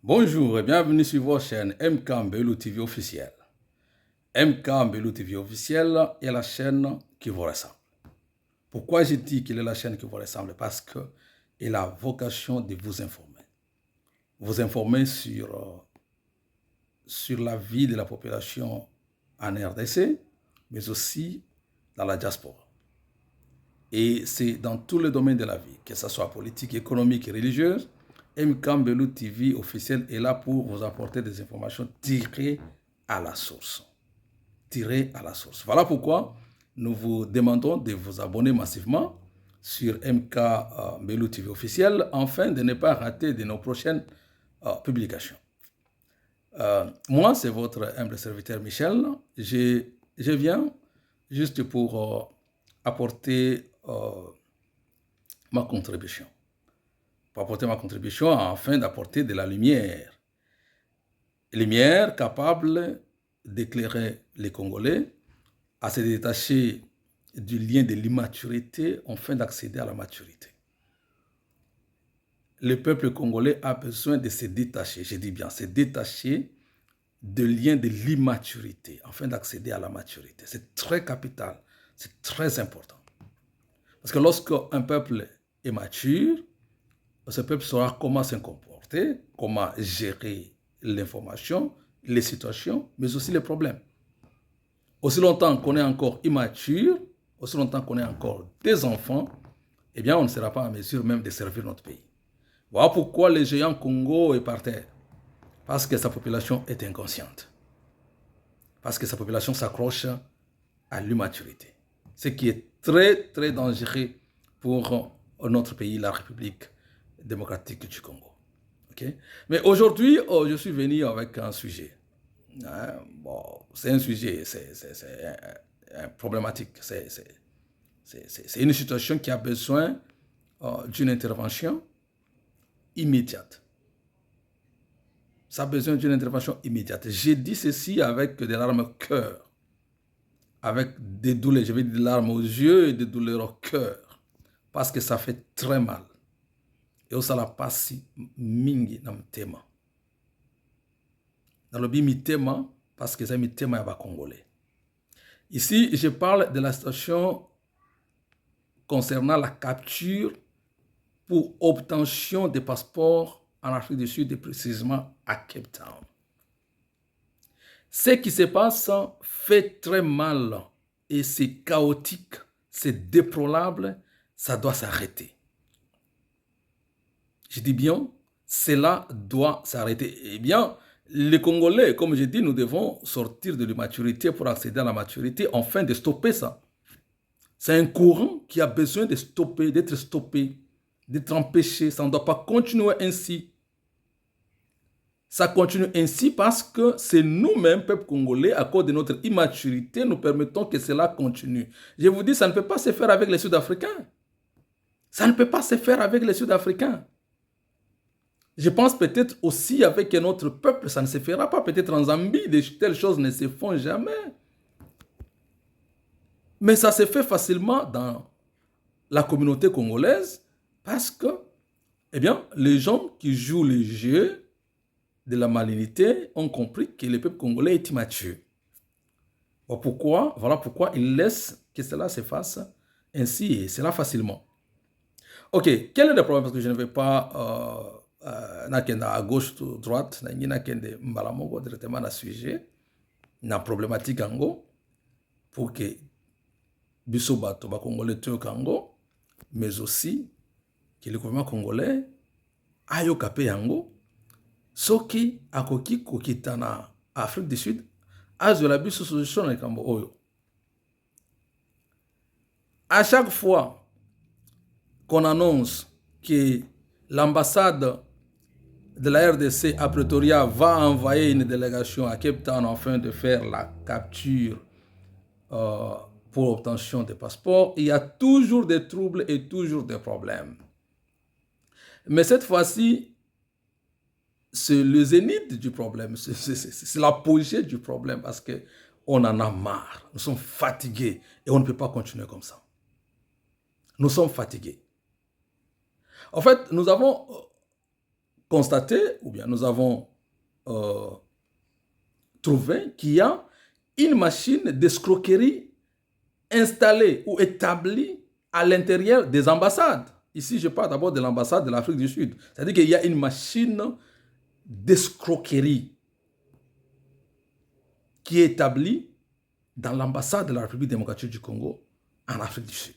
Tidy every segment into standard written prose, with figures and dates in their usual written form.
Bonjour et bienvenue sur votre chaîne MK Mbelou TV officielle. MK Mbelou TV officielle est la chaîne qui vous ressemble. Pourquoi je dis qu'il est la chaîne qui vous ressemble? Parce qu'elle a vocation de vous informer. Vous informer sur la vie de la population en RDC, mais aussi dans la diaspora. Et c'est dans tous les domaines de la vie, que ce soit politique, économique et religieuse. MK Mbelou TV officiel est là pour vous apporter des informations tirées à la source. Tirées à la source. Voilà pourquoi nous vous demandons de vous abonner massivement sur MK Mbelou TV officiel afin de ne pas rater de nos prochaines publications. Moi, c'est votre humble serviteur Michel. Je viens juste pour apporter ma contribution. Pour apporter ma contribution afin d'apporter de la lumière. Lumière capable d'éclairer les Congolais à se détacher du lien de l'immaturité afin d'accéder à la maturité. Le peuple congolais a besoin de se détacher, je dis bien, se détacher du lien de l'immaturité afin d'accéder à la maturité. C'est très capital, c'est très important. Parce que lorsqu'un peuple est mature, ce peuple saura comment se comporter, comment gérer l'information, les situations, mais aussi les problèmes. Aussi longtemps qu'on est encore immature, aussi longtemps qu'on est encore des enfants, eh bien, on ne sera pas en mesure même de servir notre pays. Voilà pourquoi le géant Congo est par terre. Parce que sa population est inconsciente. Parce que sa population s'accroche à l'immaturité. Ce qui est très, très dangereux pour notre pays, la République démocratique du Congo. Okay? Mais aujourd'hui, je suis venu avec un sujet. Bon, c'est un sujet, c'est problématique. C'est une situation qui a besoin d'une intervention immédiate. Ça a besoin d'une intervention immédiate. J'ai dit ceci avec des larmes au cœur, avec des douleurs, je vais dire des larmes aux yeux et des douleurs au cœur, parce que ça fait très mal. Et osala pasi mingi na mtema. Nalobi mitema parce que c'est mitema ya Congolais. Ici, je parle de la situation concernant la capture pour obtention des passeports en Afrique du Sud et précisément à Cape Town. Ce qui se passe fait très mal et c'est chaotique, c'est déplorable, ça doit s'arrêter. Je dis bien, cela doit s'arrêter. Eh bien, les Congolais, comme je dis, nous devons sortir de l'immaturité pour accéder à la maturité, afin de stopper ça. C'est un courant qui a besoin de stopper, d'être stoppé, d'être empêché. Ça ne doit pas continuer ainsi. Ça continue ainsi parce que c'est nous-mêmes, peuple congolais, à cause de notre immaturité, nous permettons que cela continue. Je vous dis, ça ne peut pas se faire avec les Sud-Africains. Ça ne peut pas se faire avec les Sud-Africains. Je pense peut-être aussi avec notre peuple, ça ne se fera pas. Peut-être en Zambie, de telles choses ne se font jamais. Mais ça se fait facilement dans la communauté congolaise parce que, eh bien, les gens qui jouent le jeu de la malignité ont compris que le peuple congolais est immature. Voilà pourquoi ils laissent que cela se fasse ainsi et cela facilement. Ok, quel est le problème? Parce que je ne vais pas à gauche ou droite, directement dans le sujet, dans la problématique ango, pour que biso bato ba congolais tuyo kango, mais aussi que le gouvernement congolais ayo kapé yango, soki akoki kokita na Afrique du Sud, azola biso solution na kambo oyo. À chaque fois qu'on annonce que l'ambassade de la RDC à Pretoria va envoyer une délégation à Cape Town afin de faire la capture pour obtention des passeports, il y a toujours des troubles et toujours des problèmes. Mais cette fois-ci, c'est le zénith du problème, c'est l'apogée du problème parce qu'on en a marre, nous sommes fatigués et on ne peut pas continuer comme ça. Nous sommes fatigués. En fait, nous avons constaté, ou bien nous avons trouvé qu'il y a une machine d'escroquerie installée ou établie à l'intérieur des ambassades. Ici, je parle d'abord de l'ambassade de l'Afrique du Sud. C'est-à-dire qu'il y a une machine d'escroquerie qui est établie dans l'ambassade de la République démocratique du Congo en Afrique du Sud.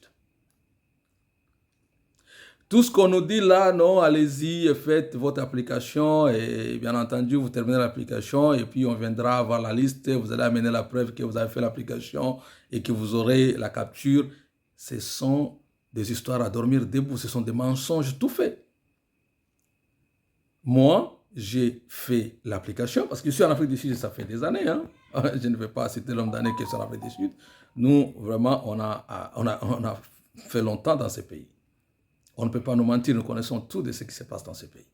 Tout ce qu'on nous dit là, non, allez-y, faites votre application et bien entendu, vous terminez l'application et puis on viendra avoir la liste, vous allez amener la preuve que vous avez fait l'application et que vous aurez la capture. Ce sont des histoires à dormir debout, ce sont des mensonges tout faits. Moi, j'ai fait l'application parce que je suis en Afrique du Sud, ça fait des années. Hein. Je ne vais pas citer l'homme d'année qui est en Afrique du Sud. Nous, vraiment, on a fait longtemps dans ces pays. On ne peut pas nous mentir, nous connaissons tout de ce qui se passe dans ces pays.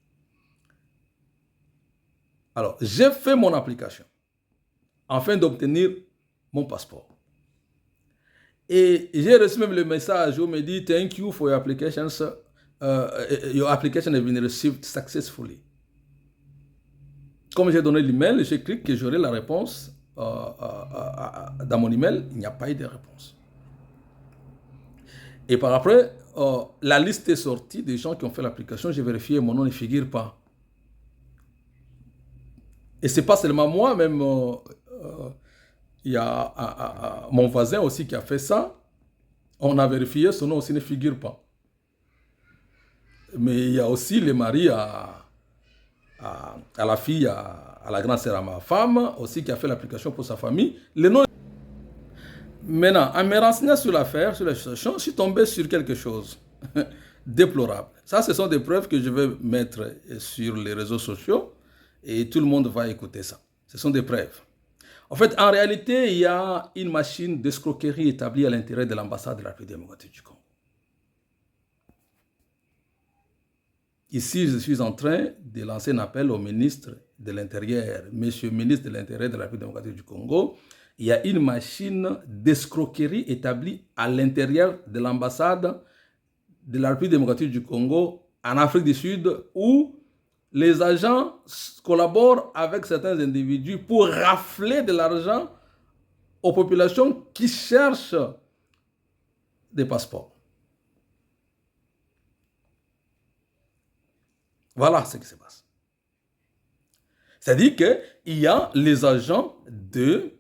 Alors, j'ai fait mon application afin d'obtenir mon passeport. Et j'ai reçu même le message où on me dit « Thank you for your application. Your application has been received successfully. » Comme j'ai donné l'email, j'ai écrit que j'aurai la réponse dans mon email. Il n'y a pas eu de réponse. Et par après, la liste est sortie des gens qui ont fait l'application. J'ai vérifié, mon nom ne figure pas. Et ce n'est pas seulement moi, même il y a mon voisin aussi qui a fait ça. On a vérifié, son nom aussi ne figure pas. Mais il y a aussi le mari à la fille, à la grande sœur, à ma femme, aussi qui a fait l'application pour sa famille. Le nom. Maintenant, en me renseignant sur l'affaire, sur la situation, je suis tombé sur quelque chose déplorable. Ça, ce sont des preuves que je vais mettre sur les réseaux sociaux et tout le monde va écouter ça. Ce sont des preuves. En fait, en réalité, il y a une machine d'escroquerie établie à l'intérieur de l'ambassade de la République démocratique du Congo. Ici, je suis en train de lancer un appel au ministre de l'Intérieur. Monsieur le ministre de l'Intérieur de la République démocratique du Congo, il y a une machine d'escroquerie établie à l'intérieur de l'ambassade de la République démocratique du Congo en Afrique du Sud où les agents collaborent avec certains individus pour rafler de l'argent aux populations qui cherchent des passeports. Voilà ce qui se passe. C'est-à-dire qu'il y a les agents de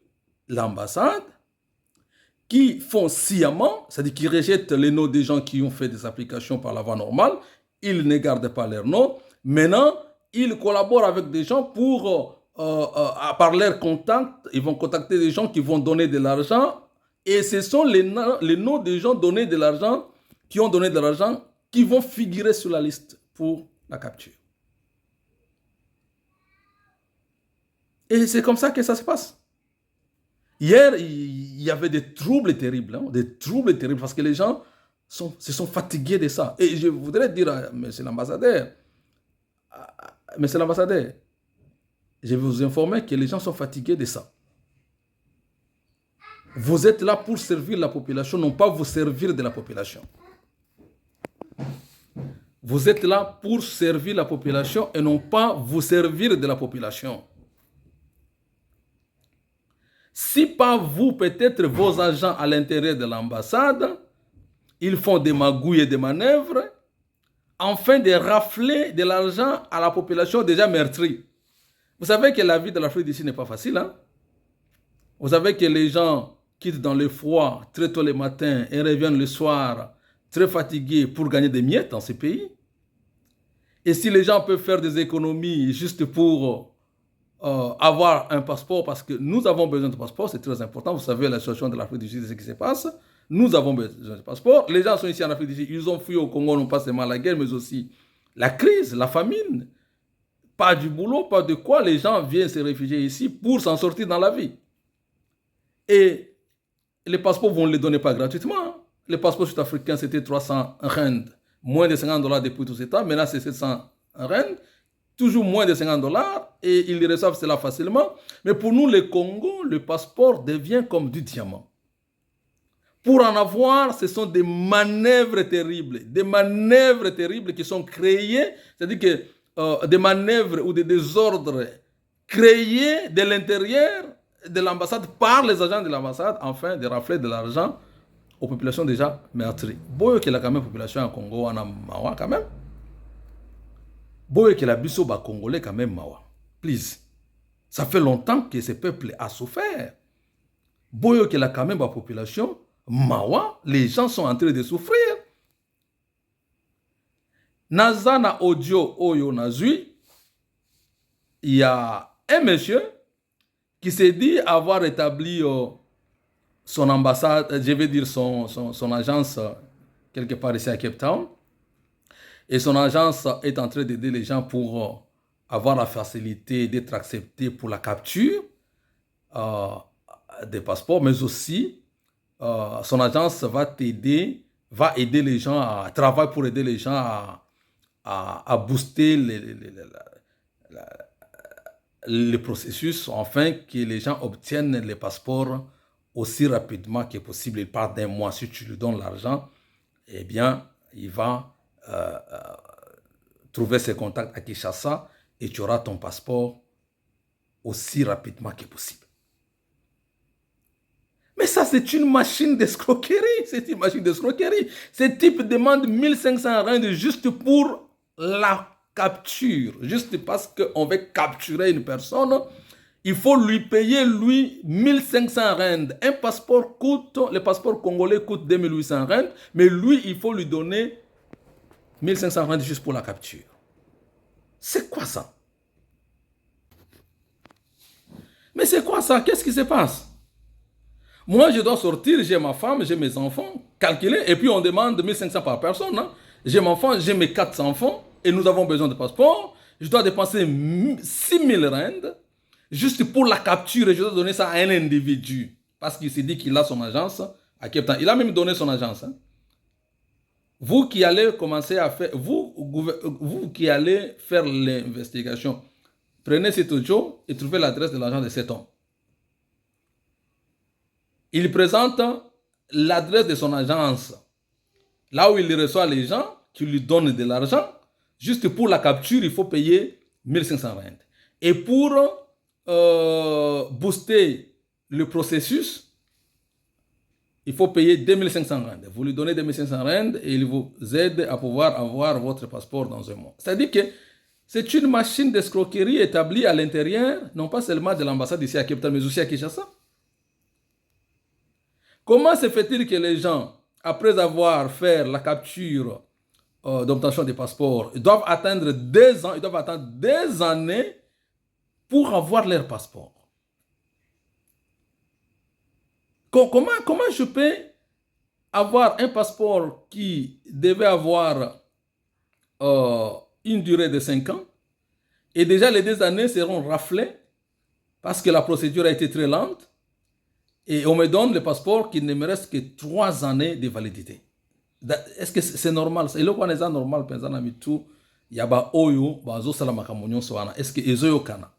l'ambassade qui font sciemment, c'est-à-dire qui rejettent les noms des gens qui ont fait des applications par la voie normale, ils ne gardent pas leurs noms. Maintenant, ils collaborent avec des gens pour, par leur contact, ils vont contacter des gens qui vont donner de l'argent et ce sont les noms des gens donnés de l'argent, qui ont donné de l'argent, qui vont figurer sur la liste pour la capture. Et c'est comme ça que ça se passe. Hier, il y avait des troubles terribles, parce que les gens se sont fatigués de ça. Et je voudrais dire à monsieur l'ambassadeur, je vais vous informer que les gens sont fatigués de ça. Vous êtes là pour servir la population, non pas vous servir de la population. Vous êtes là pour servir la population et non pas vous servir de la population. Si pas vous, peut-être vos agents à l'intérieur de l'ambassade, ils font des magouilles et des manœuvres afin de rafler de l'argent à la population déjà meurtrie. Vous savez que la vie de l'Afrique d'ici n'est pas facile. Hein? Vous savez que les gens quittent dans le froid très tôt le matin et reviennent le soir très fatigués pour gagner des miettes dans ces pays. Et si les gens peuvent faire des économies juste pour avoir un passeport, parce que nous avons besoin de passeport, c'est très important. Vous savez la situation de l'Afrique du Sud, ce qui se passe. Nous avons besoin de passeport. Les gens sont ici en Afrique du Sud, ils ont fui au Congo, non pas seulement la guerre, mais aussi la crise, la famine. Pas du boulot, pas de quoi. Les gens viennent se réfugier ici pour s'en sortir dans la vie. Et les passeports, vous ne les donnez pas gratuitement. Les passeports sud-africains, c'était 300 rand, moins de $50 depuis tout ce temps. Maintenant, c'est 700 rand. Toujours moins de $50 et ils reçoivent cela facilement. Mais pour nous, les Congo, le passeport devient comme du diamant. Pour en avoir, ce sont des manœuvres terribles qui sont créées. C'est-à-dire que des manœuvres ou des désordres créés de l'intérieur de l'ambassade par les agents de l'ambassade afin de rafler de l'argent aux populations déjà meurtries. Boyo que la quand même population en Congo en a mawa quand même. Boyo que la biso ba congolais quand même mawa. Please. Ça fait longtemps que ce peuple a souffert. Boyo que la quand même ba population mawa, les gens sont en train de souffrir. Nazana audio oyo nazui, il y a un monsieur qui s'est dit avoir établi son ambassade, je vais dire son agence quelque part ici à Cape Town. Et son agence est en train d'aider les gens pour avoir la facilité d'être acceptés pour la capture des passeports, mais aussi son agence va aider les gens à travailler pour aider les gens à booster le processus afin que les gens obtiennent les passeports aussi rapidement que possible. Il part d'un mois. Si tu lui donnes l'argent, eh bien, il va trouver ses contacts à Kinshasa et tu auras ton passeport aussi rapidement que possible. Mais ça, c'est une machine d'escroquerie. C'est une machine d'escroquerie. Ce type demande 1500 rand juste pour la capture. Juste parce qu'on veut capturer une personne, il faut lui payer, lui, 1500 rand. Un passeport coûte, le passeport congolais coûte 2800 rand, mais lui, il faut lui donner 1500 rand juste pour la capture. C'est quoi ça? Mais c'est quoi ça? Qu'est-ce qui se passe? Moi, je dois sortir, j'ai ma femme, j'ai mes enfants, calculer, et puis on demande 1500 par personne. Hein. J'ai ma femme, j'ai mes 4 enfants, et nous avons besoin de passeport. Je dois dépenser 6000 rand juste pour la capture, et je dois donner ça à un individu. Parce qu'il s'est dit qu'il a son agence à Cape Town. Il a même donné son agence. Hein. Vous qui allez commencer à faire, vous qui allez faire l'investigation, prenez cet audio et trouvez l'adresse de l'agent de cet homme. Il présente l'adresse de son agence, là où il reçoit les gens qui lui donnent de l'argent. Juste pour la capture, il faut payer 1500 rand. Et pour booster le processus, il faut payer 2500 rand. Vous lui donnez 2500 rand et il vous aide à pouvoir avoir votre passeport dans un mois. C'est-à-dire que c'est une machine d'escroquerie établie à l'intérieur, non pas seulement de l'ambassade ici à Cape Town, mais aussi à Kinshasa. Comment se fait-il que les gens, après avoir fait la capture d'obtention des passeports, ils doivent attendre 2 ans, ils doivent attendre des années pour avoir leur passeport? Comment je peux avoir un passeport qui devait avoir une durée de 5 ans et déjà les 2 années seront raflées parce que la procédure a été très lente? Et on me donne le passeport qui ne me reste que 3 années de validité. Est-ce que c'est normal? Et le quoi n'est pas normal, pensant à tout, il y a ba oyo, ba zo sala makamonyo soana. Est-ce que ezo kana?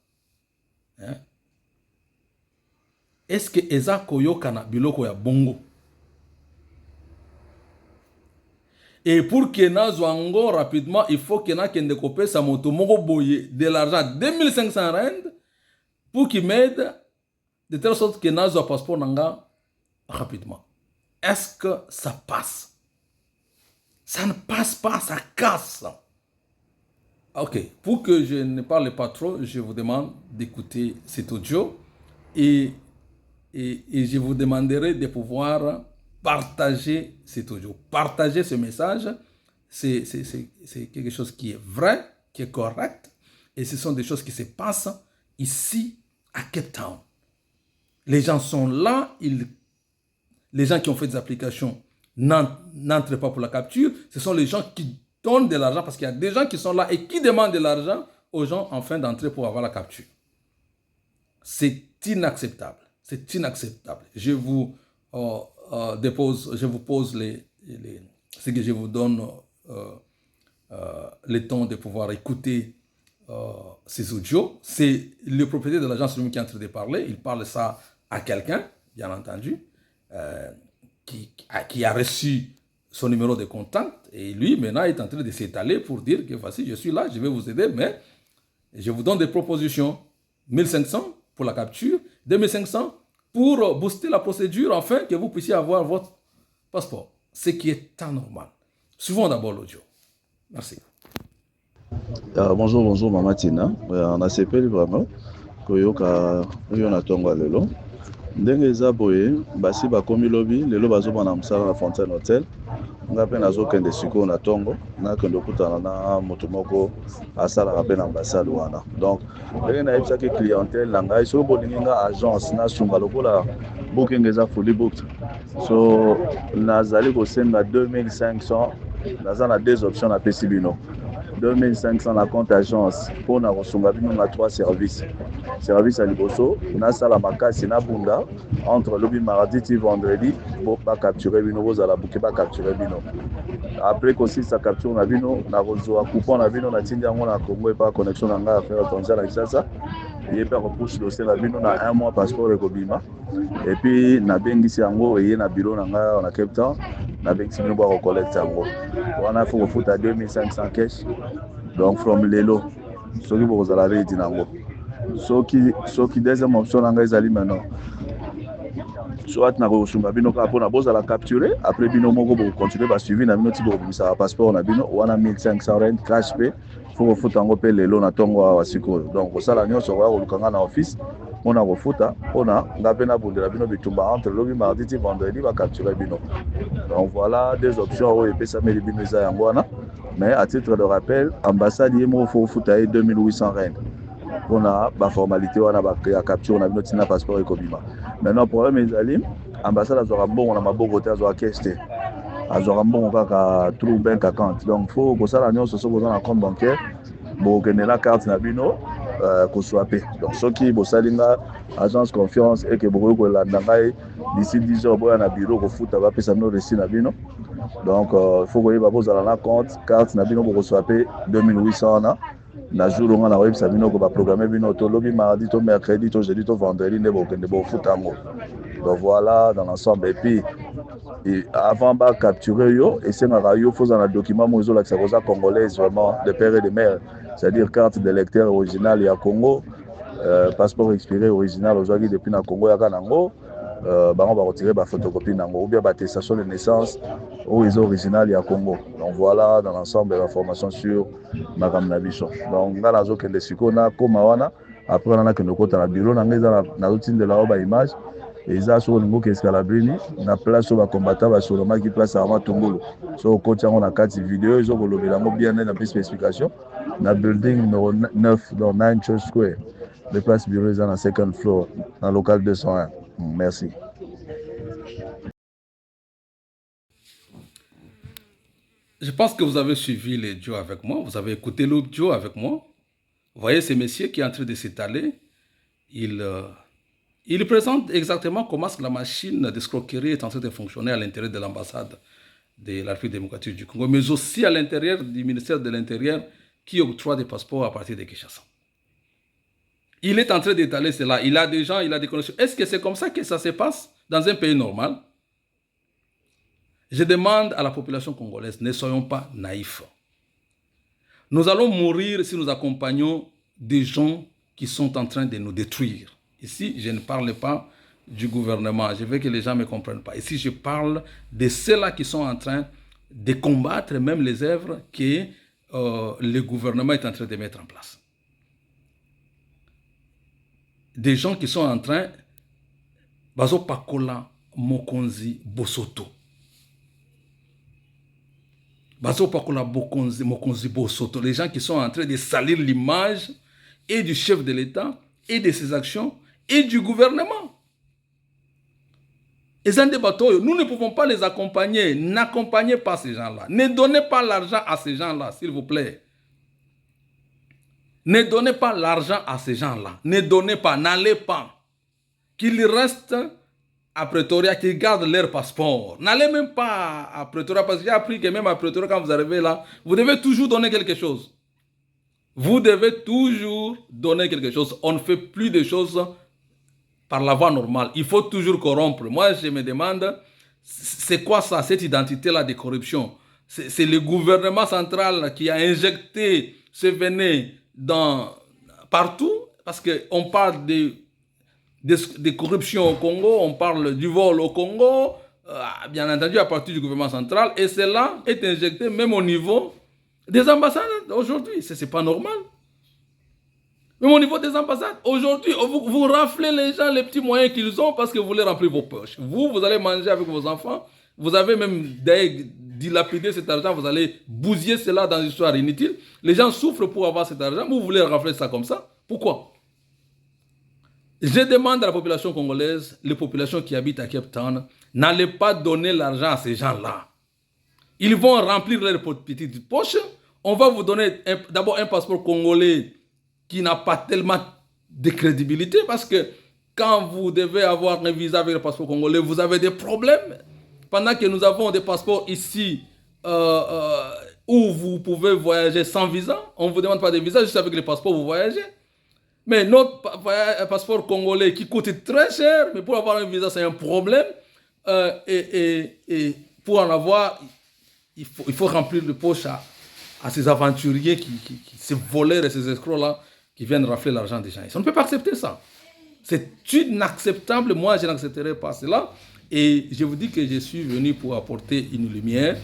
Est-ce que eza koyo kana biloko ya bongo? Et pour que nazwango rapidement, il faut que na kende kopé sa moto moko boye de l'argent 2500 rand pour qu'il m'aide de telle sorte que nazo passeport nanga rapidement. Est-ce que ça passe? Ça ne passe pas, ça casse. Ok, pour que je ne parle pas trop, je vous demande d'écouter cet audio et je vous demanderai de pouvoir partager cet audio. Partager ce message, c'est quelque chose qui est vrai, qui est correct, et ce sont des choses qui se passent ici à Cape Town. Les gens sont là, les gens qui ont fait des applications n'entrent pas pour la capture. Ce sont les gens qui donnent de l'argent parce qu'il y a des gens qui sont là et qui demandent de l'argent aux gens afin d'entrer pour avoir la capture. C'est inacceptable. C'est inacceptable. Je vous pose ce que je vous donne le temps de pouvoir écouter ces audios. C'est le propriétaire de l'agence qui est en train de parler. Il parle ça à quelqu'un, bien entendu, qui a reçu son numéro de contact. Et lui, maintenant, est en train de s'étaler pour dire que voici, je suis là, je vais vous aider, mais je vous donne des propositions. 1500 pour la capture, 2500 pour booster la procédure, afin que vous puissiez avoir votre passeport. Ce qui est anormal. Suivons d'abord l'audio. Merci. Bonjour, Mama Tina. On a sepeli vraiment. Koyoka, oyo na tongo lelo. Ndenge eza boye, basi bakomi lobi, lelo bazomona mosala na Fontaine Hotel. Nga mpe nazokende sikoyo na tongo, nakende okutana na moto moko asalaka mpe na ambassade wana. Donc, ndenge nayebisaki clientèle na ngai, soki bolingi nga agence nasunga lokola booking eza fully booked. So, nazali kosenga 2500, naza na deux options napesi bino. 2500 na compte agence pour na kosunga bino na 3 services. Service à liboso, na sala makasi na bunda entre lobi mardi ti vendredi pour pas capturer bino vous ala bouquet pas capturer bino. Après aussi sa capture na bino na rezo coupon na bino na tindia ngona Congo et pas connexion na nga faire tonza na Kinshasa. Il peut repush dossier na bino na 1 mois passeport ekobima. Et puis na bengisi yango et na bureau na nga na Cape Town na bengisi bino ba recollecte yango. On a faut foot à 2500 cash. Donc from lelo soki bokozala ready nango. Soki deuxième option nanga ezali maintenant. Soit na kosunga bino ka pona bozala capturer après bino moko bo continuer ba suivi na bino ti bo bisa passeport na bino wana 1500 rand cash pay faut foot yango pe lelo na tongo wa sikoyo. Donc osala nyonso kwa kolukanga na office on a kofuta ona nga pe na bundela bino bitumba entre lobi mardi ti vendredi ba capturer bino. Donc voilà deux options oyo epesa meli bino eza yango wana. Mais à titre de rappel, ambassade yemo faut fouta 2800 rand. On a la formalité, on a la capture, on a notre passeport et cobima. Maintenant, le problème est que l'ambassade a bon, on a ma beau côté, a caisse. A bon, on a trou bank account. Donc, il faut que ça, l'annonce soit dans un compte bancaire. Bon, que la carte n'a bino, qu'on soit payé. Donc, ceux qui bossent à agence confiance et que beaucoup de la d'ici 10 heures, on a un bureau pour foot, on va payer ça nous récit n'a bino. Donc, il faut que vous ayez un compte, carte n'a bino pour soit payé 2800 na. Na jour on a website bino ko ba programmer bino to lobby mardi to mercredi to jeudi to vendredi ne bokende bo futango. Donc voilà dans l'ensemble et puis avant ba capturer yo et c'est na yo faut un document mozo la ça congolaise vraiment de père et de mère, c'est-à-dire carte d'électeur original ya Congo, passeport expiré original aujourd'hui depuis na Congo ya kanango. On va retirer la photocopie ou bien l'attestation de naissance ou les originales à Congo. Donc voilà dans l'ensemble de l'information sur Madame Nabiso. Donc dans la zone que les sicona comme wana après on a que nous côté na bureau na na routine de la robe image et ça sur le niveau que escalabrini na place sur la combattant va sur le qui place avant Tongolo. So coach on a 4 vidéos ils ont volé la bien dans plus spécification na building numéro 9 dans 9 Church Square. Les places bureaux dans la second floor dans local 201. Merci. Je pense que vous avez suivi l'audio avec moi, vous avez écouté l'audio avec moi. Vous voyez ce monsieur qui est en train de s'étaler, il présente exactement comment la machine d'escroquerie est en train de fonctionner à l'intérieur de l'ambassade de la République démocratique du Congo, mais aussi à l'intérieur du ministère de l'Intérieur qui octroie des passeports à partir de Kinshasa. Il est en train d'étaler cela. Il a des gens, il a des connexions. Est-ce que c'est comme ça que ça se passe dans un pays normal? Je demande à la population congolaise, ne soyons pas naïfs. Nous allons mourir si nous accompagnons des gens qui sont en train de nous détruire. Ici, je ne parle pas du gouvernement. Je veux que les gens ne me comprennent pas. Ici, je parle de ceux-là qui sont en train de combattre même les œuvres que le gouvernement est en train de mettre en place. Des gens qui sont en train bazo pakola mokonzi bosoto bazo pakola mokonzi bosoto, les gens qui sont en train de salir l'image et du chef de l'État et de ses actions et du gouvernement. Et nous ne pouvons pas les accompagner. N'accompagnez pas ces gens-là. Ne donnez pas l'argent à ces gens-là, s'il vous plaît. Ne donnez pas l'argent à ces gens-là. Ne donnez pas, n'allez pas. Qu'ils restent à Pretoria, qu'ils gardent leur passeport. N'allez même pas à Pretoria, parce que j'ai appris que même à Pretoria, quand vous arrivez là, vous devez toujours donner quelque chose. Vous devez toujours donner quelque chose. On ne fait plus de choses par la voie normale. Il faut toujours corrompre. Moi, je me demande C'est quoi ça, cette identité-là de corruption? C'est le gouvernement central qui a injecté ce venin partout, parce qu'on parle de corruption au Congo, on parle du vol au Congo, bien entendu à partir du gouvernement central, et cela est injecté même au niveau des ambassades aujourd'hui. Ce n'est pas normal. Même au niveau des ambassades, aujourd'hui, vous raflez les gens les petits moyens qu'ils ont parce que vous voulez remplir vos poches. Vous allez manger avec vos enfants. Vous avez même dilapidé cet argent. Vous allez bousiller cela dans une histoire inutile. Les gens souffrent pour avoir cet argent. Vous voulez rafler ça comme ça. Pourquoi? Je demande à la population congolaise, les populations qui habitent à Cape Town, n'allez pas donner l'argent à ces gens-là. Ils vont remplir leurs petites poches. On va vous donner d'abord un passeport congolais qui n'a pas tellement de crédibilité, parce que quand vous devez avoir un visa avec le passeport congolais, vous avez des problèmes. Pendant que nous avons des passeports ici où vous pouvez voyager sans visa, on ne vous demande pas de visa, juste avec le passeport vous voyagez. Mais notre passeport congolais qui coûte très cher, mais pour avoir un visa c'est un problème. Et pour en avoir, il faut remplir les poches à ces aventuriers, ces voleurs et ces escrocs-là, qui viennent rafler l'argent des gens. On ne peut pas accepter ça. C'est inacceptable. Moi, je n'accepterai pas cela. Et je vous dis que je suis venu pour apporter une lumière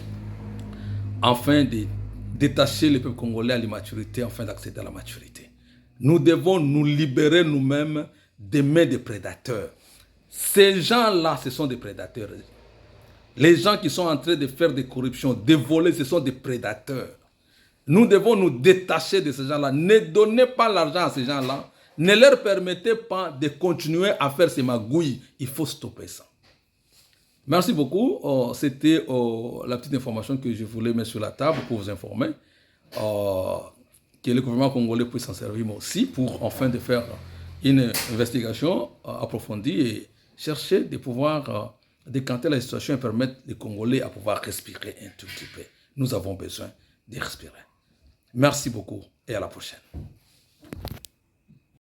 afin de détacher le peuple congolais à l'immaturité, afin d'accéder à la maturité. Nous devons nous libérer nous-mêmes des mains des prédateurs. Ces gens-là, ce sont des prédateurs. Les gens qui sont en train de faire des corruptions, de voler, ce sont des prédateurs. Nous devons nous détacher de ces gens-là. Ne donnez pas l'argent à ces gens-là. Ne leur permettez pas de continuer à faire ces magouilles. Il faut stopper ça. Merci beaucoup. C'était la petite information que je voulais mettre sur la table pour vous informer. Que le gouvernement congolais puisse s'en servir moi aussi pour enfin de faire une investigation approfondie et chercher de pouvoir décanter la situation et permettre les Congolais à pouvoir respirer un tout petit peu. Nous avons besoin de respirer. Merci beaucoup et à la prochaine.